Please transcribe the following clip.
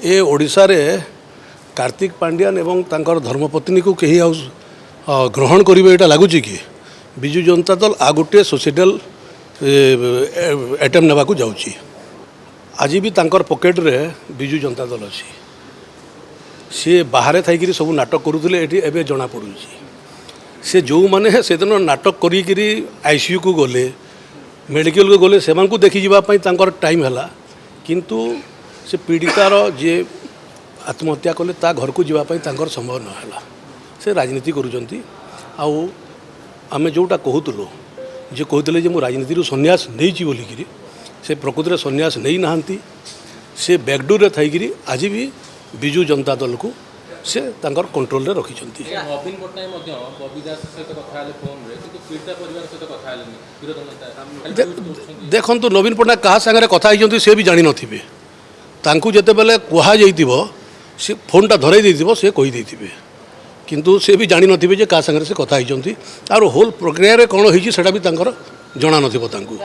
ए ओडिशा रे कार्तिक पांड्यान एवं तांकर धर्मपत्नी को कहीं ग्रहण करेंगे यहाँ लगुच कि विजु जनता दल आ गोटे सोसाइटाल आइटम नेबा को जाऊँगी आज भी तांकर पॉकेट रे विजु जनता दल अच्छी सी बाहर थी सब नाटक करुले ये जना पड़ू से जो मैंने से दिन नाटक करी आईसीयू को गले मेडिकल को गले से देखी जावाई टाइम है किंतु से पीड़ितार जे आत्महत्या कले ता घर को जावाई संभव नहला से राजनीति करुँच आम जोटा कहूलु जे कहते मु राजनीति सन्यास नहीं बोलिकी से प्रकृति में सन्यास नहीं नहांती से बैकडोर थी आज भी विजु जनता दल को से कंट्रोल रे रखी नवीन पट्टनायक बबी दास सहित कथा हेले फोन रे किंतु पीड़िता परिवार सहित कथा हेलेनी विरोध नेता देखंतु नवीन पट्टनायक कहा संगे कथा होइजंती से भी जानि नथिबे तांकु जेते बेले कुहा जाइतिबो से फोनटा धरई देइतिबो से कहि देइतिबे किंतु से भी जानि नथिबे जे का संगे से कथा होइजंती आरो होल प्रक्रिया रे कोन होइछि सेटा भी तांकर जणा नथिबो तांकु।